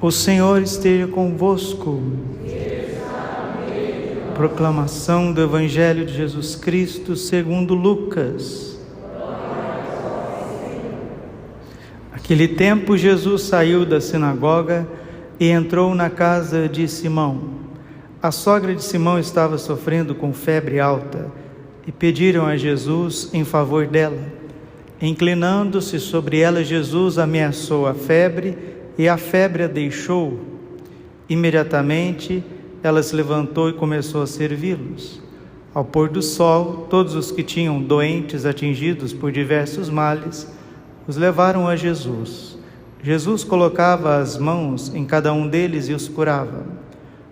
O Senhor esteja convosco. Proclamação do Evangelho de Jesus Cristo segundo Lucas. Naquele tempo, Jesus saiu da sinagoga e entrou na casa de Simão. A sogra de Simão estava sofrendo com febre alta e pediram a Jesus em favor dela. Inclinando-se sobre ela, Jesus ameaçou a febre e a febre a deixou. Imediatamente, ela se levantou e começou a servi-los. Ao pôr do sol, todos os que tinham doentes atingidos por diversos males, os levaram a Jesus. Jesus colocava as mãos em cada um deles e os curava.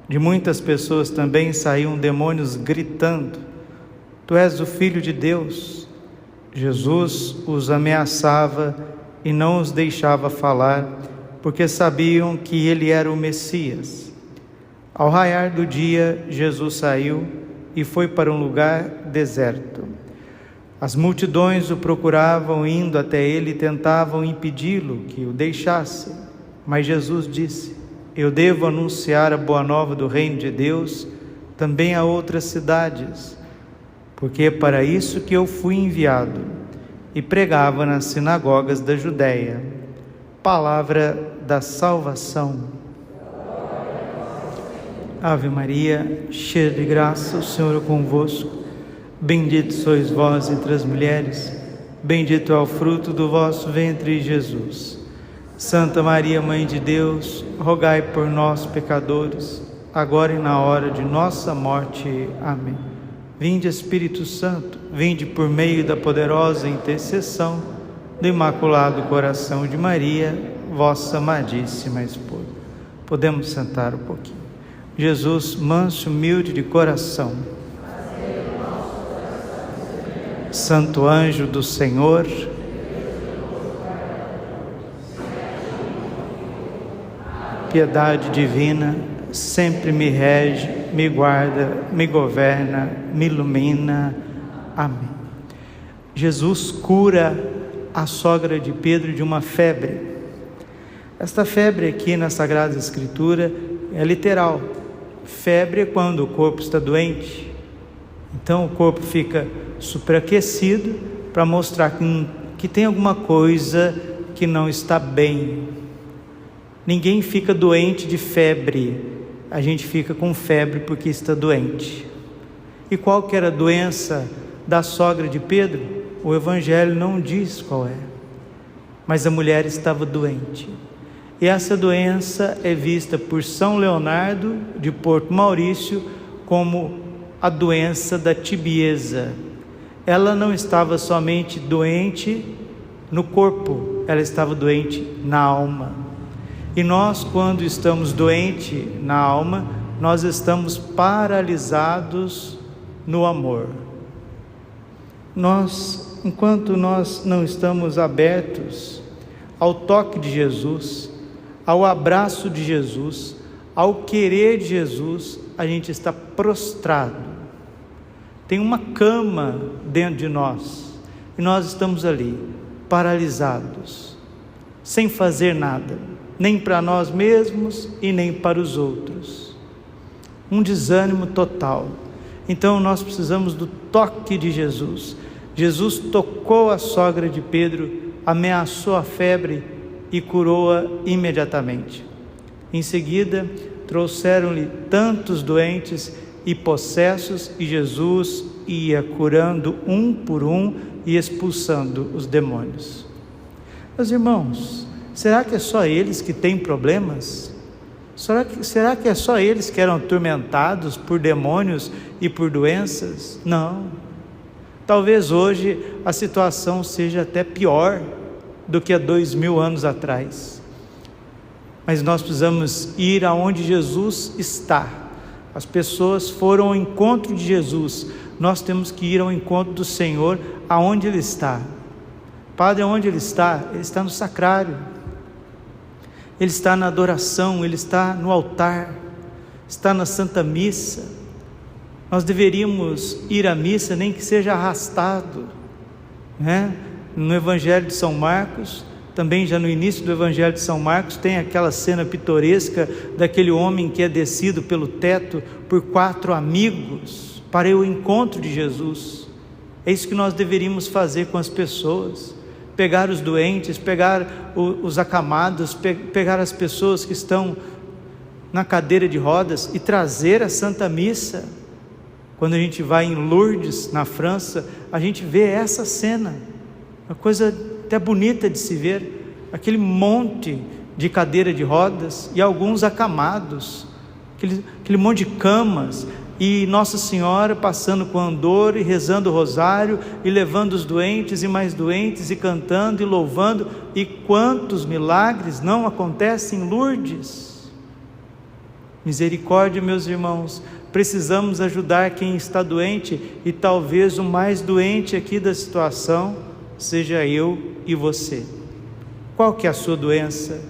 De muitas pessoas também saíam demônios gritando: Tu és o Filho de Deus. Jesus os ameaçava e não os deixava falar, porque sabiam que ele era o Messias. Ao raiar do dia, Jesus saiu e foi para um lugar deserto. As multidões o procuravam, indo até ele e tentavam impedi-lo que o deixasse. Mas Jesus disse: Eu devo anunciar a boa nova do reino de Deus também a outras cidades, porque é para isso que eu fui enviado. E pregava nas sinagogas da Judéia. Palavra da salvação. Ave Maria, cheia de graça, o Senhor é convosco. Bendito sois vós entre as mulheres, bendito é o fruto do vosso ventre, Jesus. Santa Maria, Mãe de Deus, rogai por nós, pecadores, agora e na hora de nossa morte. Amém. Vinde, Espírito Santo, vinde por meio da poderosa intercessão do Imaculado Coração de Maria, vossa amadíssima esposa. Podemos sentar um pouquinho. Jesus, manso e humilde de coração, Santo anjo do Senhor, piedade divina, sempre me rege, me guarda, me governa, me ilumina. Amém. Jesus cura a sogra de Pedro de uma febre. Esta febre aqui na Sagrada Escritura é literal. Febre é quando o corpo está doente. Então o corpo fica superaquecido para mostrar que tem alguma coisa que não está bem. Ninguém fica doente de febre. A gente fica com febre porque está doente. E qual que era a doença da sogra de Pedro? O Evangelho não diz qual é. Mas a mulher estava doente. E essa doença é vista por São Leonardo de Porto Maurício como a doença da tibieza. Ela não estava somente doente no corpo, ela estava doente na alma. E nós, quando estamos doentes na alma, nós estamos paralisados no amor. Enquanto nós não estamos abertos ao toque de Jesus, ao abraço de Jesus, ao querer de Jesus, a gente está prostrado. Tem uma cama dentro de nós e nós estamos ali, paralisados, sem fazer nada, nem para nós mesmos e nem para os outros. Um desânimo total. Então nós precisamos do toque de Jesus. Jesus tocou a sogra de Pedro, ameaçou a febre e curou-a imediatamente. Em seguida, trouxeram-lhe tantos doentes e possessos, e Jesus ia curando um por um e expulsando os demônios. Meus irmãos, será que é só eles que têm problemas? Será que é só eles que eram atormentados por demônios e por doenças? Não. Talvez hoje a situação seja até pior do que há 2000 anos atrás. Mas nós precisamos ir aonde Jesus está. As pessoas foram ao encontro de Jesus. Nós temos que ir ao encontro do Senhor aonde Ele está. Padre, aonde Ele está? Ele está no sacrário. Ele está na adoração, Ele está no altar, está na Santa Missa. Nós deveríamos ir à missa, nem que seja arrastado, né? No Evangelho de São Marcos, Também já no início do Evangelho de São Marcos tem aquela cena pitoresca daquele homem que é descido pelo teto por 4 amigos para ir ao encontro de Jesus. É isso que nós deveríamos fazer com as pessoas: pegar os doentes, pegar os acamados, pegar as pessoas que estão na cadeira de rodas e trazer a Santa Missa. Quando a gente vai em Lourdes, na França, a gente vê essa cena, uma coisa até bonita de se ver, aquele monte de cadeira de rodas e alguns acamados, aquele monte de camas, e Nossa Senhora passando com andor e rezando o rosário e levando os doentes e mais doentes e cantando e louvando. E quantos milagres não acontecem em Lourdes! Misericórdia, meus irmãos, precisamos ajudar quem está doente, e talvez o mais doente aqui da situação seja eu e você. Qual que é a sua doença?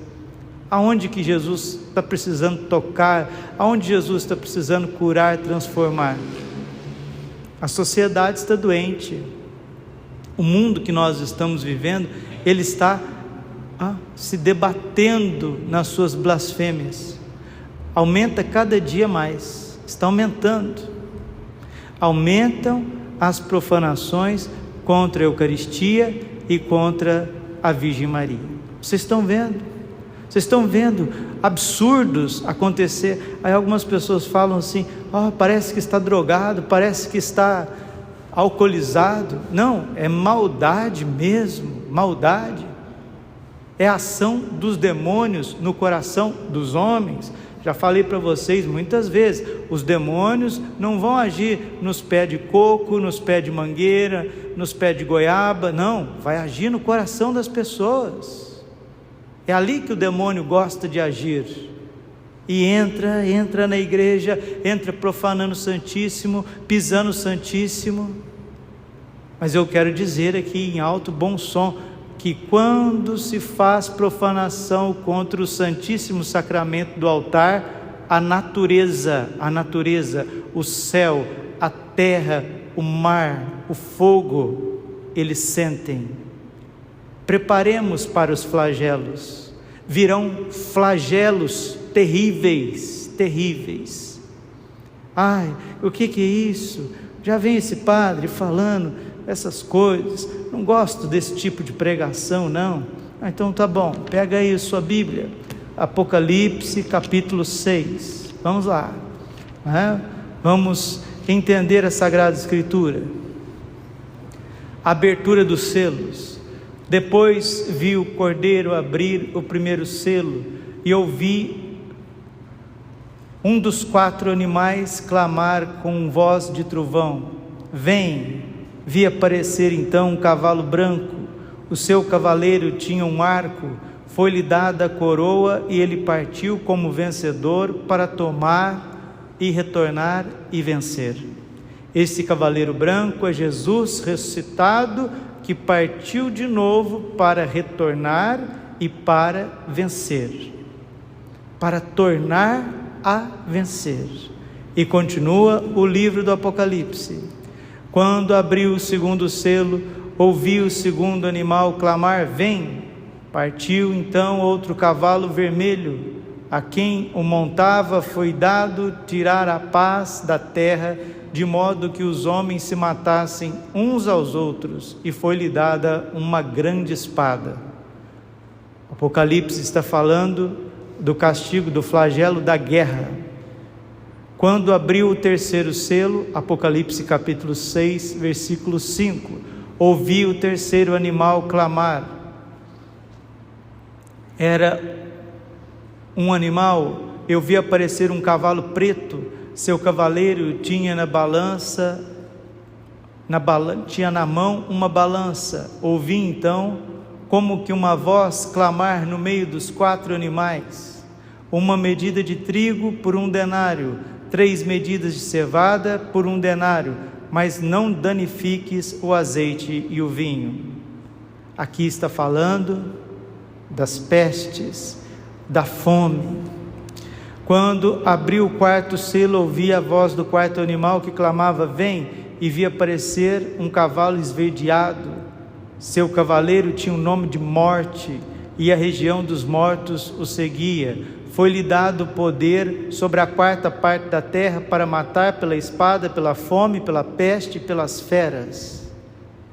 Aonde que Jesus está precisando tocar? Aonde Jesus está precisando curar, transformar? A sociedade está doente. O mundo que nós estamos vivendo, ele está se debatendo nas suas blasfêmias. Aumenta cada dia mais, está aumentando. Aumentam as profanações contra a Eucaristia e contra a Virgem Maria. Vocês estão vendo? Vocês estão vendo absurdos acontecer. Aí algumas pessoas falam assim: parece que está drogado, parece que está alcoolizado. Não, é maldade mesmo, maldade. É a ação dos demônios no coração dos homens. Já falei para vocês muitas vezes, os demônios não vão agir nos pés de coco, nos pés de mangueira, nos pés de goiaba, não, vai agir no coração das pessoas. É ali que o demônio gosta de agir, e entra na igreja, entra profanando o Santíssimo, pisando o Santíssimo. Mas eu quero dizer aqui em alto bom som, que quando se faz profanação contra o Santíssimo Sacramento do altar, a natureza, o céu, a terra, o mar, o fogo, eles sentem. Preparemos para os flagelos, virão flagelos terríveis, terríveis. O que é isso? Já vem esse padre falando essas coisas, não gosto desse tipo de pregação não. Então tá bom, pega aí a sua Bíblia, Apocalipse capítulo 6, vamos lá, vamos entender a Sagrada Escritura. Abertura dos selos. Depois vi o Cordeiro abrir o primeiro selo, e ouvi um dos 4 animais clamar com voz de trovão: vem! Vi aparecer então um cavalo branco, o seu cavaleiro tinha um arco, foi-lhe dada a coroa, e ele partiu como vencedor para tomar e retornar e vencer. Este cavaleiro branco é Jesus ressuscitado, que partiu de novo para retornar e para vencer, para tornar a vencer. E continua o livro do Apocalipse. Quando abriu o segundo selo, ouvi o segundo animal clamar: vem! Partiu então outro cavalo vermelho, a quem o montava foi dado tirar a paz da terra, de modo que os homens se matassem uns aos outros, e foi-lhe dada uma grande espada. O Apocalipse está falando do castigo, do flagelo da guerra. Quando abriu o terceiro selo, Apocalipse capítulo 6, versículo 5, ouvi o terceiro animal clamar. Era um animal, eu vi aparecer um cavalo preto, seu cavaleiro tinha tinha na mão uma balança. Ouvi então como que uma voz clamar no meio dos 4 animais: uma medida de trigo por 1 denário, 3 medidas de cevada por 1 denário, mas não danifiques o azeite e o vinho. Aqui está falando das pestes, da fome. Quando abriu o 4º selo, ouvi a voz do 4º animal que clamava: vem! E vi aparecer um cavalo esverdeado. Seu cavaleiro tinha o nome de Morte, e a região dos mortos o seguia. Foi-lhe dado poder sobre a quarta parte da terra para matar pela espada, pela fome, pela peste e pelas feras.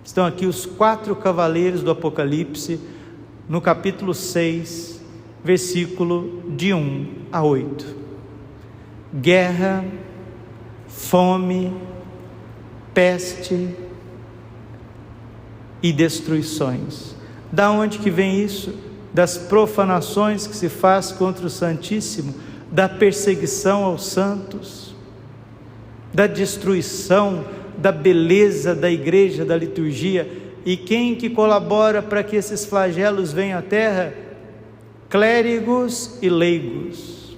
Estão aqui os 4 cavaleiros do Apocalipse, no capítulo 6, versículo de 1 a 8. Guerra, fome, peste e destruições. Da onde que vem isso? Das profanações que se faz contra o Santíssimo, da perseguição aos santos, da destruição da beleza da igreja, da liturgia. E quem que colabora para que esses flagelos venham à terra? Clérigos e leigos,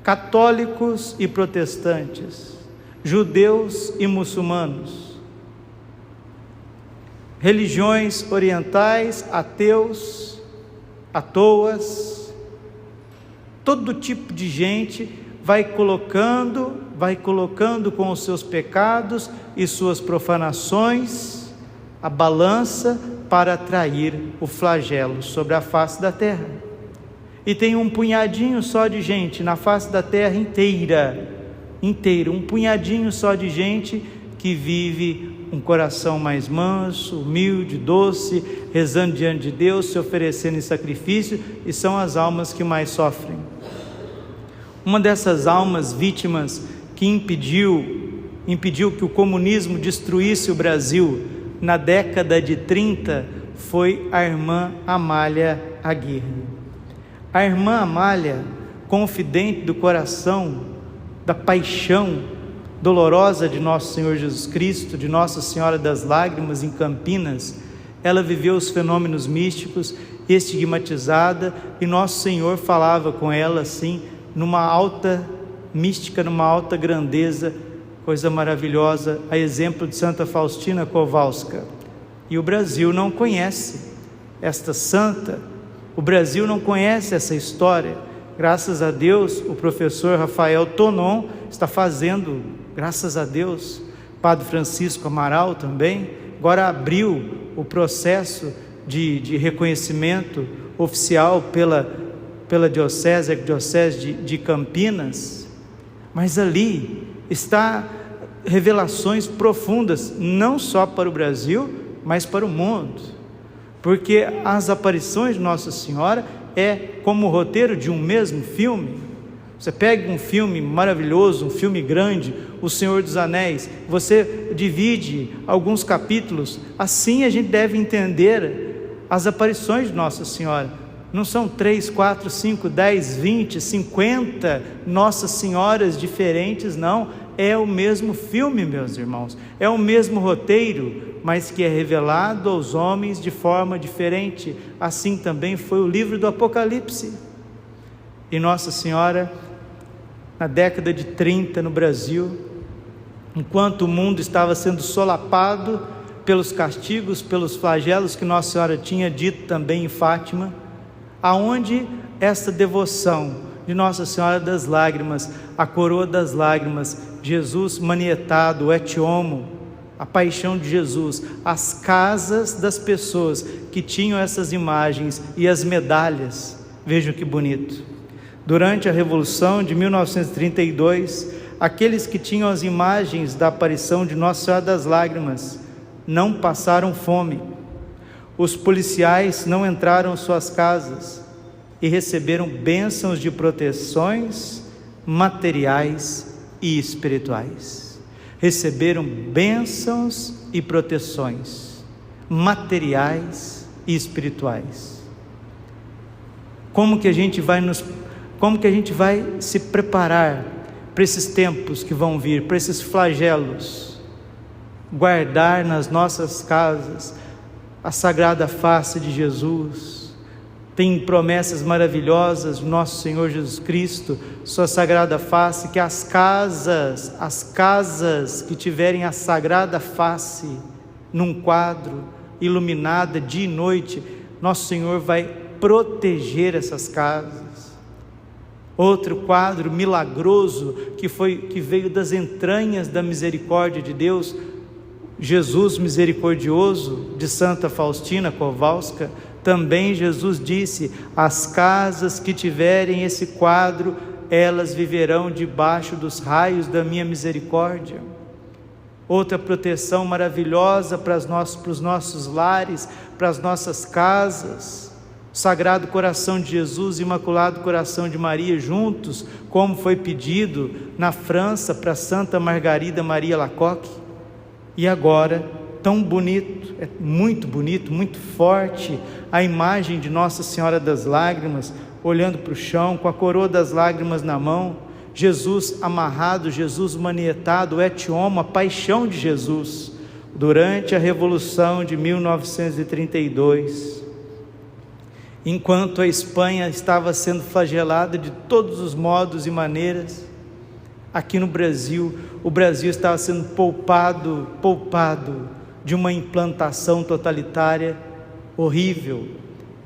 católicos e protestantes, judeus e muçulmanos, religiões orientais, ateus, atoas, todo tipo de gente vai colocando com os seus pecados e suas profanações a balança para atrair o flagelo sobre a face da terra. E tem um punhadinho só de gente na face da terra inteira, um punhadinho só de gente que vive um coração mais manso, humilde, doce, rezando diante de Deus, se oferecendo em sacrifício, e são as almas que mais sofrem. Uma dessas almas vítimas que impediu que o comunismo destruísse o Brasil na década de 30 foi a irmã Amália Aguirre. A irmã Amália, confidente do coração, da paixão dolorosa de nosso Senhor Jesus Cristo, de Nossa Senhora das Lágrimas em Campinas, ela viveu os fenômenos místicos, estigmatizada, e nosso Senhor falava com ela assim, numa alta mística, numa alta grandeza, coisa maravilhosa, a exemplo de Santa Faustina Kowalska. E o Brasil não conhece esta santa, o Brasil não conhece essa história. Graças a Deus, o professor Rafael Tonon está fazendo, graças a Deus, Padre Francisco Amaral também, agora abriu o processo de reconhecimento oficial pela diocese de Campinas, mas ali está revelações profundas, não só para o Brasil, mas para o mundo, porque as aparições de Nossa Senhora é como o roteiro de um mesmo filme. Você pega um filme maravilhoso, um filme grande, O Senhor dos Anéis, você divide alguns capítulos, assim a gente deve entender as aparições de Nossa Senhora. Não são 3, 4, 5, 10, 20, 50 Nossa Senhoras diferentes, não. É o mesmo filme, meus irmãos. É o mesmo roteiro, mas que é revelado aos homens de forma diferente. Assim também foi o livro do Apocalipse. E Nossa Senhora, na década de 30 no Brasil, enquanto o mundo estava sendo solapado pelos castigos, pelos flagelos que Nossa Senhora tinha dito também em Fátima, aonde essa devoção de Nossa Senhora das Lágrimas, a coroa das lágrimas, Jesus manietado, o et homo, a paixão de Jesus, as casas das pessoas que tinham essas imagens e as medalhas, vejam que bonito. Durante a Revolução de 1932, aqueles que tinham as imagens da aparição de Nossa Senhora das Lágrimas não passaram fome. Os policiais não entraram em suas casas e receberam bênçãos de proteções materiais e espirituais. Receberam bênçãos e proteções materiais e espirituais. Como que a gente vai se preparar para esses tempos que vão vir, para esses flagelos? Guardar nas nossas casas a Sagrada Face de Jesus. Tem promessas maravilhosas de nosso Senhor Jesus Cristo, sua Sagrada Face, que as casas que tiverem a Sagrada Face num quadro, iluminada dia e noite, nosso Senhor vai proteger essas casas. Outro quadro milagroso que veio das entranhas da misericórdia de Deus, Jesus misericordioso, de Santa Faustina Kowalska, Também Jesus disse: as casas que tiverem esse quadro, elas viverão debaixo dos raios da minha misericórdia. Outra proteção maravilhosa para os nossos lares, para as nossas casas. Sagrado Coração de Jesus e Imaculado Coração de Maria juntos, como foi pedido na França para Santa Margarida Maria Lacoque. E agora, tão bonito, muito bonito, muito forte, a imagem de Nossa Senhora das Lágrimas, olhando para o chão, com a coroa das lágrimas na mão, Jesus amarrado, Jesus manietado, o et homo, a paixão de Jesus, durante a Revolução de 1932. Enquanto a Espanha estava sendo flagelada de todos os modos e maneiras, aqui no Brasil, o Brasil estava sendo poupado de uma implantação totalitária horrível,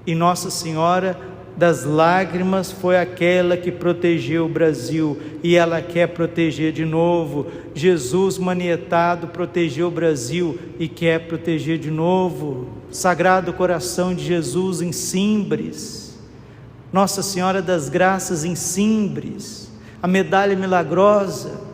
e Nossa Senhora das Lágrimas foi aquela que protegeu o Brasil, e ela quer proteger de novo. Jesus manietado protegeu o Brasil e quer proteger de novo. Sagrado Coração de Jesus em Simbres, Nossa Senhora das Graças em Simbres, a medalha milagrosa.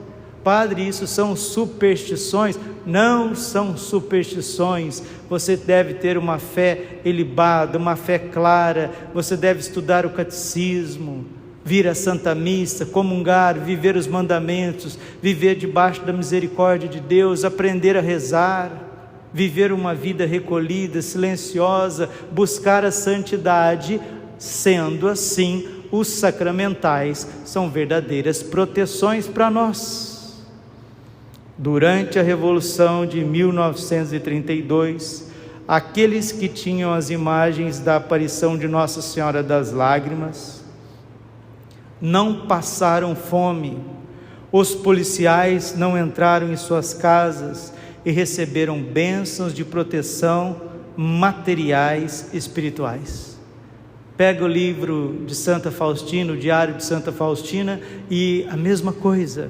Padre, isso são superstições? Não são superstições. Você deve ter uma fé ilibada, uma fé clara. Você deve estudar o catecismo, vir à Santa Missa, comungar, viver os mandamentos, viver debaixo da misericórdia de Deus, aprender a rezar, viver uma vida recolhida, silenciosa, buscar a santidade. Sendo assim, os sacramentais são verdadeiras proteções para nós. Durante a Revolução de 1932, aqueles que tinham as imagens da aparição de Nossa Senhora das Lágrimas não passaram fome. Os policiais não entraram em suas casas e receberam bênçãos de proteção materiais e espirituais. Pega o livro de Santa Faustina, o Diário de Santa Faustina, e a mesma coisa,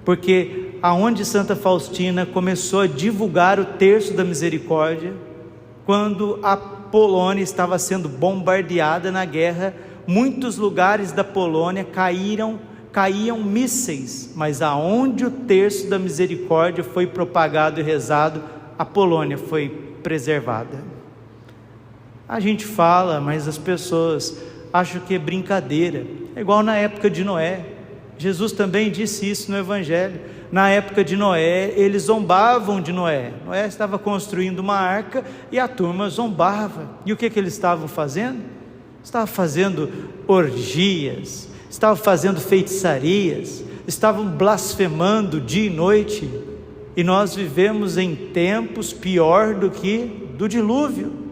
porque aonde Santa Faustina começou a divulgar o terço da misericórdia, quando a Polônia estava sendo bombardeada na guerra, muitos lugares da Polônia caíam mísseis, mas aonde o terço da misericórdia foi propagado e rezado, a Polônia foi preservada. A gente fala, mas as pessoas acham que é brincadeira. É igual na época de Noé. Jesus também disse isso no Evangelho. Na época de Noé, eles zombavam de Noé. Noé estava construindo uma arca e a turma zombava. E o que eles estavam fazendo? Estavam fazendo orgias, estavam fazendo feitiçarias, estavam blasfemando dia e noite. E nós vivemos em tempos pior do que do dilúvio.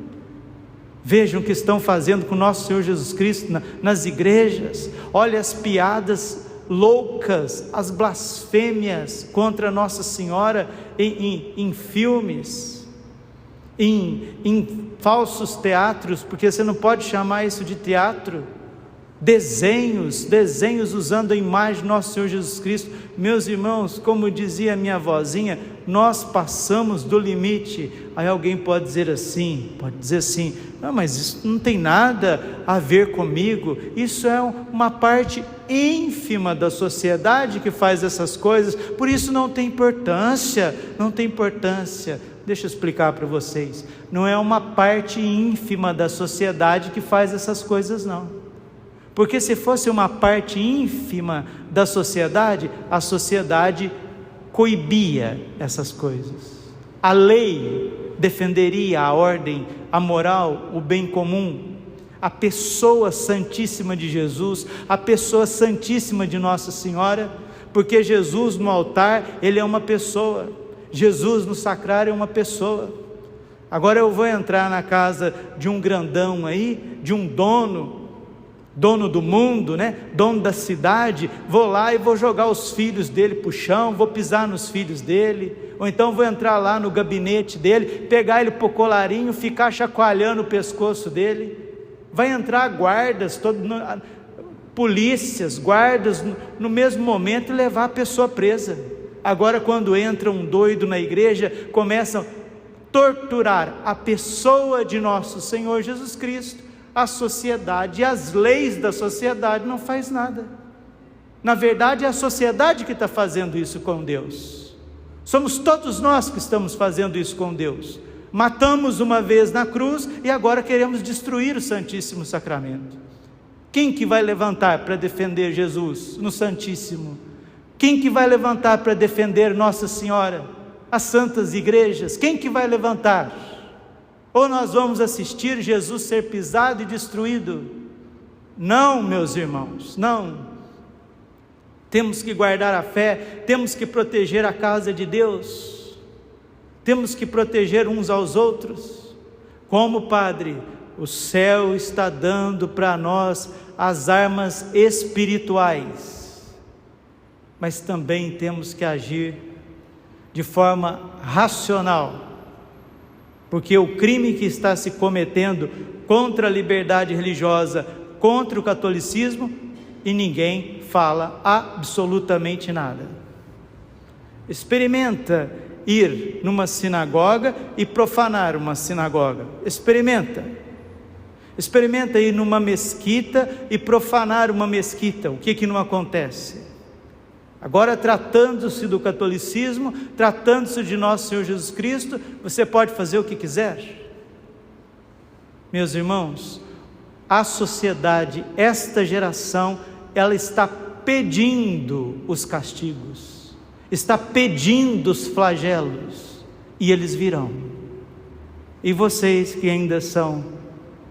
Vejam o que estão fazendo com o nosso Senhor Jesus Cristo nas igrejas. Olha as piadas loucas, as blasfêmias contra Nossa Senhora em filmes, em falsos teatros, porque você não pode chamar isso de teatro. Desenhos usando a imagem de Nosso Senhor Jesus Cristo. Meus irmãos, como dizia a minha avózinha, nós passamos do limite. Aí alguém pode dizer assim, não, mas isso não tem nada a ver comigo, isso é uma parte ínfima da sociedade que faz essas coisas, por isso não tem importância. Deixa eu explicar para vocês, não é uma parte ínfima da sociedade que faz essas coisas, não. Porque se fosse uma parte ínfima da sociedade, a sociedade coibia essas coisas. A lei defenderia a ordem, a moral, o bem comum. A pessoa santíssima de Jesus, a pessoa santíssima de Nossa Senhora, porque Jesus no altar, ele é uma pessoa. Jesus no sacrário é uma pessoa. Agora eu vou entrar na casa de um grandão aí, de um dono do mundo, dono da cidade, vou lá e vou jogar os filhos dele para o chão, vou pisar nos filhos dele, ou então vou entrar lá no gabinete dele, pegar ele por colarinho, ficar chacoalhando o pescoço dele. Vai entrar guardas, polícias, guardas no mesmo momento e levar a pessoa presa. Agora quando entra um doido na igreja, começam torturar a pessoa de nosso Senhor Jesus Cristo, a sociedade e as leis da sociedade não faz nada. Na verdade, é a sociedade que está fazendo isso com Deus. Somos todos nós que estamos fazendo isso com Deus. Matamos uma vez na cruz e agora queremos destruir o Santíssimo Sacramento. Quem que vai levantar para defender Jesus no Santíssimo? Quem que vai levantar para defender Nossa Senhora, as santas igrejas? Quem que vai levantar? Ou nós vamos assistir Jesus ser pisado e destruído? Não, meus irmãos, não. Temos que guardar a fé, temos que proteger a casa de Deus, temos que proteger uns aos outros. Como Padre, o céu está dando para nós as armas espirituais, mas também temos que agir de forma racional, porque o crime que está se cometendo contra a liberdade religiosa, contra o catolicismo, e ninguém fala absolutamente nada. Experimenta ir numa sinagoga e profanar uma sinagoga. Experimenta ir numa mesquita e profanar uma mesquita. O que não acontece? Agora, tratando-se do catolicismo, tratando-se de nosso Senhor Jesus Cristo, você pode fazer o que quiser. Meus irmãos, a sociedade, esta geração, ela está pedindo os castigos, está pedindo os flagelos, e eles virão. E vocês que ainda são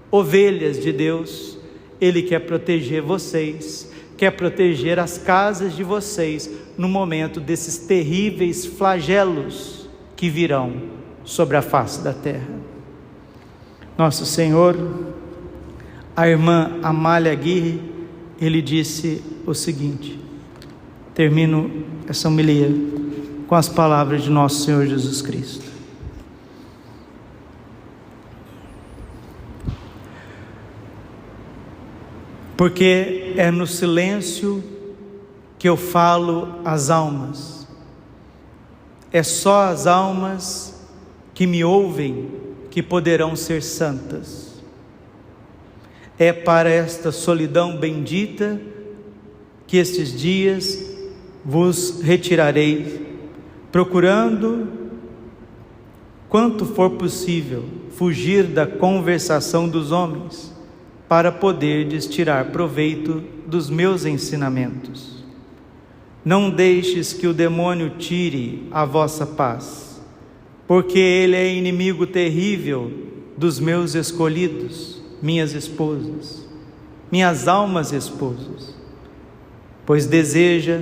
ovelhas de Deus, Ele quer proteger vocês, quer proteger as casas de vocês no momento desses terríveis flagelos que virão sobre a face da terra. Nosso Senhor, a irmã Amália Aguirre, ele disse o seguinte, termino essa homilia com as palavras de nosso Senhor Jesus Cristo. Porque é no silêncio que eu falo às almas. É só as almas que me ouvem que poderão ser santas. É para esta solidão bendita que estes dias vos retirarei, procurando, quanto for possível, fugir da conversação dos homens, para poderdes tirar proveito dos meus ensinamentos. Não deixes que o demônio tire a vossa paz, porque ele é inimigo terrível dos meus escolhidos, minhas esposas, minhas almas esposas, pois deseja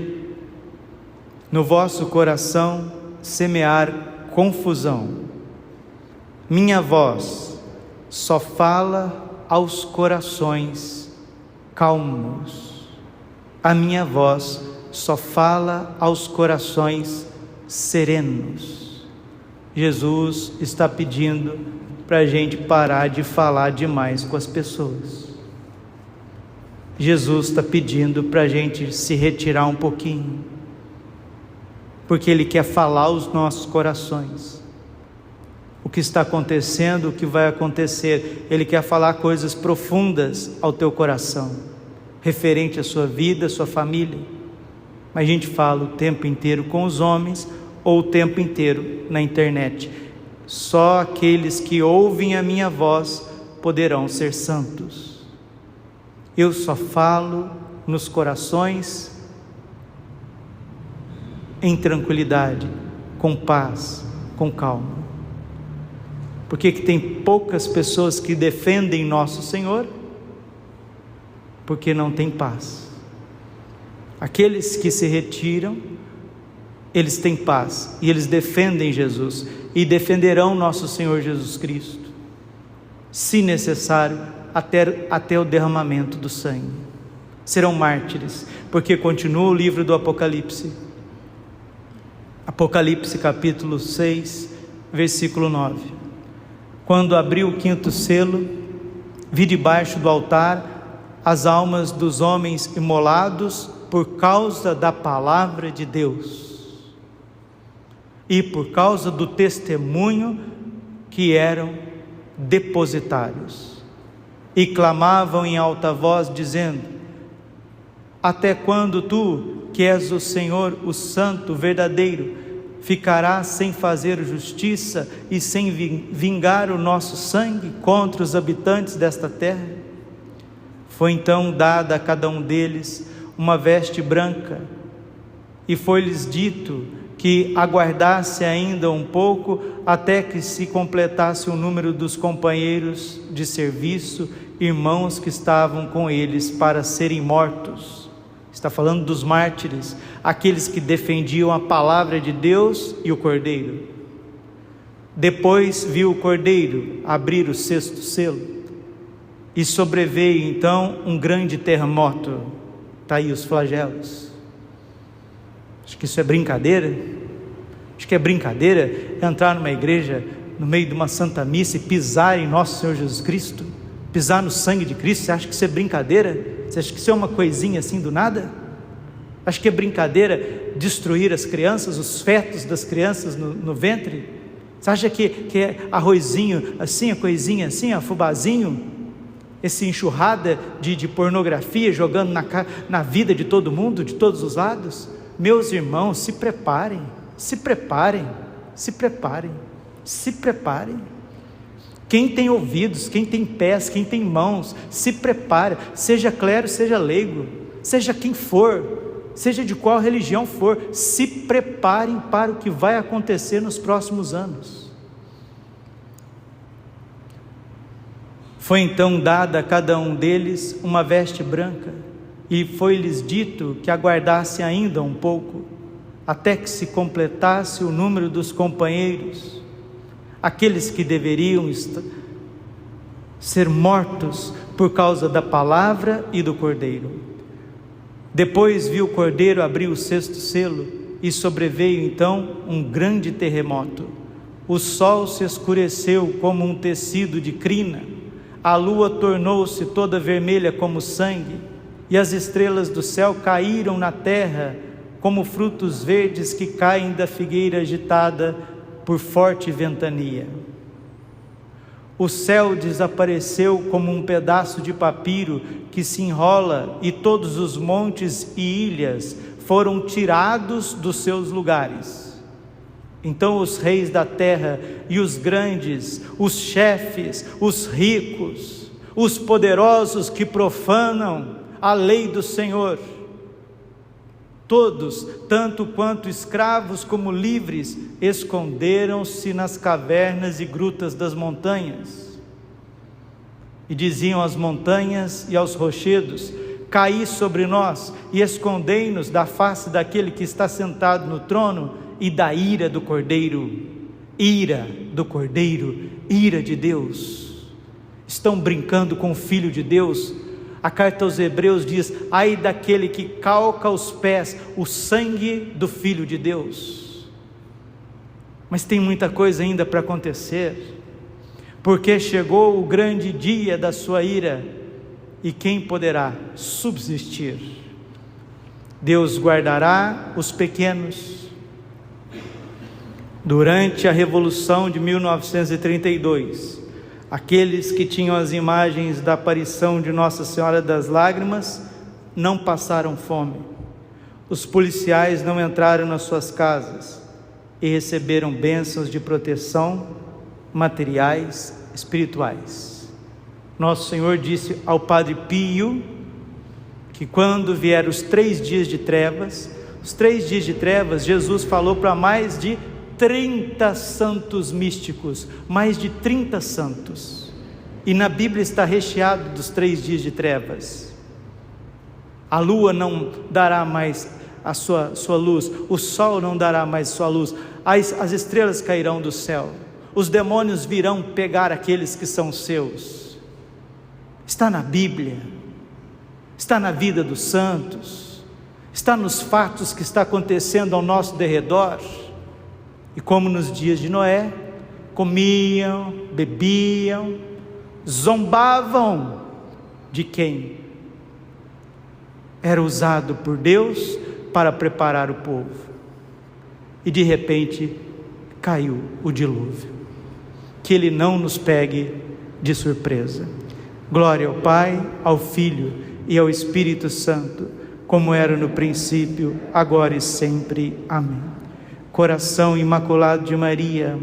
no vosso coração semear confusão. Minha voz só fala aos corações calmos. A minha voz só fala aos corações serenos. Jesus está pedindo para a gente parar de falar demais com as pessoas. Jesus está pedindo para a gente se retirar um pouquinho, porque Ele quer falar aos nossos corações. O que está acontecendo, o que vai acontecer, Ele quer falar coisas profundas ao teu coração, referente à sua vida, à sua família. Mas a gente fala o tempo inteiro com os homens, ou o tempo inteiro na internet. Só aqueles que ouvem a minha voz poderão ser santos. Eu só falo nos corações em tranquilidade, com paz, com calma. Por que tem poucas pessoas que defendem nosso Senhor? Porque não tem paz. Aqueles que se retiram, eles têm paz, e eles defendem Jesus, e defenderão nosso Senhor Jesus Cristo, se necessário, até o derramamento do sangue. Serão mártires, porque continua o livro do Apocalipse. Apocalipse capítulo 6, versículo 9. Quando abriu o 5º selo, vi debaixo do altar as almas dos homens imolados por causa da palavra de Deus e por causa do testemunho que eram depositários, e clamavam em alta voz, dizendo: até quando tu, que és o Senhor, o Santo, verdadeiro, ficarás sem fazer justiça e sem vingar o nosso sangue contra os habitantes desta terra? Foi então dada a cada um deles uma veste branca, e foi-lhes dito que aguardasse ainda um pouco, até que se completasse o número dos companheiros de serviço, irmãos que estavam com eles para serem mortos. Está falando dos mártires, aqueles que defendiam a palavra de Deus e o Cordeiro. Depois viu o Cordeiro abrir o sexto selo, e sobreveio então um grande terremoto. Está aí os flagelos. Acho que isso é brincadeira. Acho que é brincadeira entrar numa igreja, no meio de uma santa missa, e pisar em nosso Senhor Jesus Cristo, pisar no sangue de Cristo. Você acha que isso é brincadeira? Você acha que isso é uma coisinha assim do nada? Acho que é brincadeira destruir as crianças, os fetos das crianças no ventre? Você acha que é arrozinho assim, a coisinha assim, afubazinho? Essa enxurrada de pornografia jogando na vida de todo mundo, de todos os lados? Meus irmãos, se preparem, se preparem, se preparem, se preparem. Quem tem ouvidos, quem tem pés, quem tem mãos, se prepare, seja clero, seja leigo, seja quem for, seja de qual religião for, se preparem para o que vai acontecer nos próximos anos. Foi então dada a cada um deles uma veste branca, e foi-lhes dito que aguardasse ainda um pouco, até que se completasse o número dos companheiros, aqueles que deveriam ser mortos por causa da palavra e do Cordeiro. Depois viu o Cordeiro abrir o sexto selo, e sobreveio então um grande terremoto. O sol se escureceu como um tecido de crina, a lua tornou-se toda vermelha como sangue, e as estrelas do céu caíram na terra como frutos verdes que caem da figueira agitada por forte ventania. O céu desapareceu como um pedaço de papiro que se enrola, e todos os montes e ilhas foram tirados dos seus lugares. Então os reis da terra e os grandes, os chefes, os ricos, os poderosos que profanam a lei do Senhor, todos, tanto quanto escravos como livres, esconderam-se nas cavernas e grutas das montanhas, e diziam às montanhas e aos rochedos: caí sobre nós e escondei-nos da face daquele que está sentado no trono e da ira do Cordeiro. Ira do Cordeiro, ira de Deus. Estão brincando com o Filho de Deus. A carta aos Hebreus diz: ai daquele que calca aos pés o sangue do Filho de Deus. Mas tem muita coisa ainda para acontecer, porque chegou o grande dia da sua ira, e quem poderá subsistir? Deus guardará os pequenos. Durante a Revolução de 1932, aqueles que tinham as imagens da aparição de Nossa Senhora das Lágrimas não passaram fome. Os policiais não entraram nas suas casas e receberam bênçãos de proteção materiais, espirituais. Nosso Senhor disse ao Padre Pio que quando vieram os 3 dias de trevas, Jesus falou para mais de 30 santos místicos, mais de 30 santos, e na Bíblia está recheado dos 3 dias de trevas. A lua não dará mais a sua luz, o sol não dará mais sua luz, as estrelas cairão do céu, os demônios virão pegar aqueles que são seus. Está na Bíblia, está na vida dos santos, está nos fatos que está acontecendo ao nosso derredor. E como nos dias de Noé, comiam, bebiam, zombavam de quem era usado por Deus para preparar o povo. E de repente caiu o dilúvio. que Ele não nos pegue de surpresa. Glória ao Pai, ao Filho e ao Espírito Santo, como era no princípio, agora e sempre. Amém. Coração Imaculado de Maria,